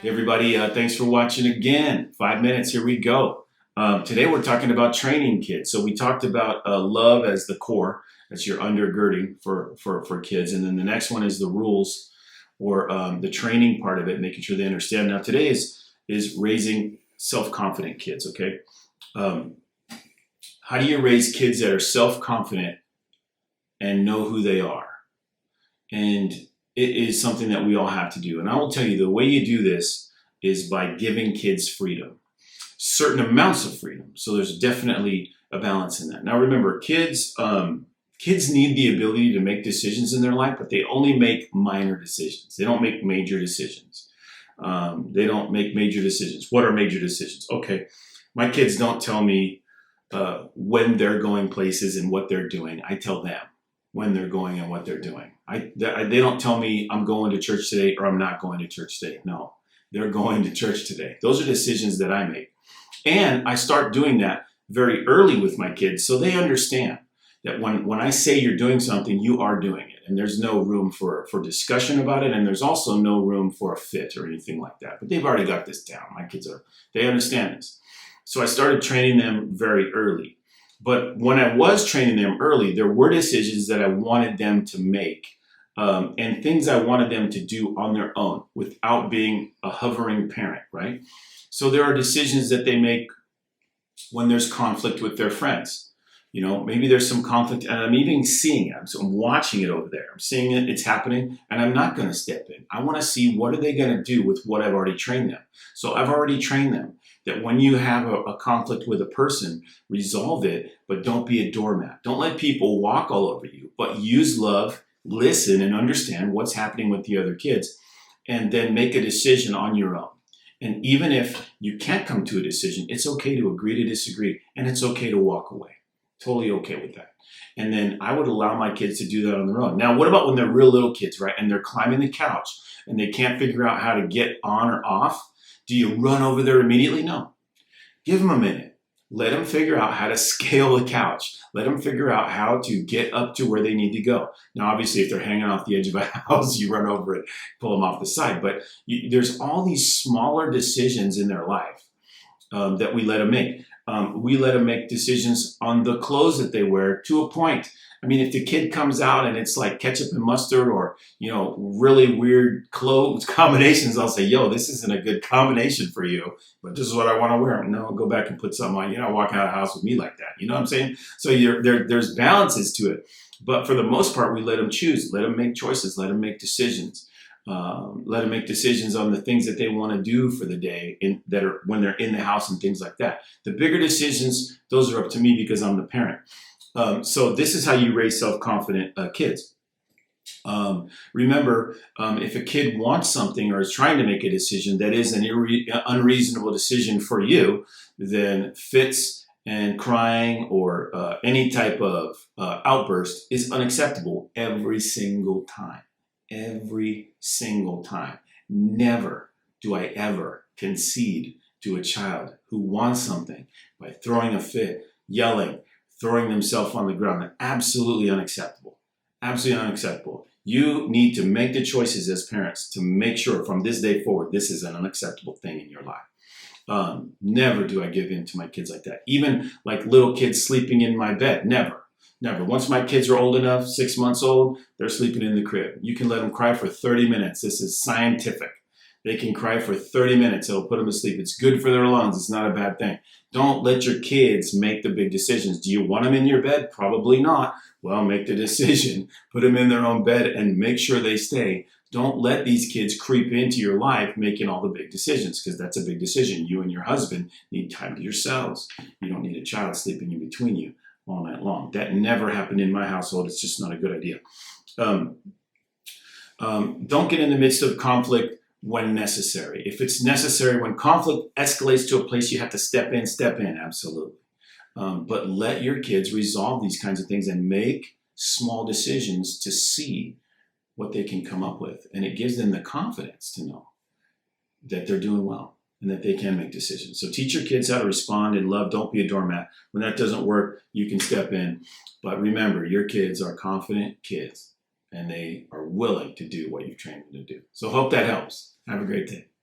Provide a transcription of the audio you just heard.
Hey everybody, thanks for watching again. 5 minutes, here we go. Today we're talking about training kids. So we talked about love as the core, that's your undergirding for kids. And then the next one is the rules or the training part of it, making sure they understand. Now today is raising self-confident kids, okay? How do you raise kids that are self-confident and know who they are? And it is something that we all have to do. And I will tell you, the way you do this is by giving kids freedom, certain amounts of freedom. So there's definitely a balance in that. Now remember, kids need the ability to make decisions in their life, but they only make minor decisions. They don't make major decisions. They don't make major decisions. What are major decisions? Okay, my kids don't tell me when they're going places and what they're doing. I tell them when they're going and what they're doing. They don't tell me I'm going to church today or I'm not going to church today. No, they're going to church today. Those are decisions that I make. And I start doing that very early with my kids so they understand that when I say you're doing something, you are doing it. And there's no room for discussion about it. And there's also no room for a fit or anything like that. But they've already got this down. My kids they understand this. So I started training them very early. But when I was training them early, there were decisions that I wanted them to make and things I wanted them to do on their own without being a hovering parent, right? So there are decisions that they make when there's conflict with their friends. You know, maybe there's some conflict and I'm even seeing it. So I'm watching it over there. I'm seeing it, it's happening, and I'm not going to step in. I want to see what are they going to do with what I've already trained them. So I've already trained them that when you have a conflict with a person, resolve it, but don't be a doormat. Don't let people walk all over you, but use love, listen, and understand what's happening with the other kids, and then make a decision on your own. And even if you can't come to a decision, it's okay to agree to disagree, and it's okay to walk away. Totally okay with that. And then I would allow my kids to do that on their own. Now, what about when they're real little kids, right? And they're climbing the couch and they can't figure out how to get on or off? Do you run over there immediately? No. Give them a minute. Let them figure out how to scale the couch. Let them figure out how to get up to where they need to go. Now, obviously, if they're hanging off the edge of a house, you run over it, pull them off the side. But there's all these smaller decisions in their life that we let them make. We let them make decisions on the clothes that they wear to a point. I mean, if the kid comes out and it's like ketchup and mustard or, you know, really weird clothes combinations, I'll say, yo, this isn't a good combination for you, but this is what I want to wear. No, go back and put something on. You're not walking out of the house with me like that. You know what I'm saying? So there's balances to it. But for the most part, we let them choose, let them make choices, let them make decisions. Let them make decisions on the things that they want to do for the day when they're in the house and things like that. The bigger decisions, those are up to me because I'm the parent. So this is how you raise self-confident kids. Remember, if a kid wants something or is trying to make a decision that is an unreasonable decision for you, then fits and crying or any type of outburst is unacceptable every single time. Every single time. Never do I ever concede to a child who wants something by throwing a fit, yelling, throwing themselves on the ground. Absolutely unacceptable. Absolutely unacceptable. You need to make the choices as parents to make sure from this day forward, this is an unacceptable thing in your life. Never do I give in to my kids like that. Even like little kids sleeping in my bed. Never. Never. Once my kids are old enough, 6 months old, they're sleeping in the crib. You can let them cry for 30 minutes. This is scientific. They can cry for 30 minutes. It'll put them to sleep. It's good for their lungs. It's not a bad thing. Don't let your kids make the big decisions. Do you want them in your bed? Probably not. Well, make the decision. Put them in their own bed and make sure they stay. Don't let these kids creep into your life making all the big decisions, because that's a big decision. You and your husband need time to yourselves. You don't need a child sleeping in between you all night long. That never happened in my household. It's just not a good idea. Don't get in the midst of conflict when necessary. If it's necessary, when conflict escalates to a place you have to step in, absolutely. But let your kids resolve these kinds of things and make small decisions to see what they can come up with. And it gives them the confidence to know that they're doing well and that they can make decisions. So teach your kids how to respond in love. Don't be a doormat. When that doesn't work, you can step in. But remember, your kids are confident kids, and they are willing to do what you've trained them to do. So hope that helps. Have a great day.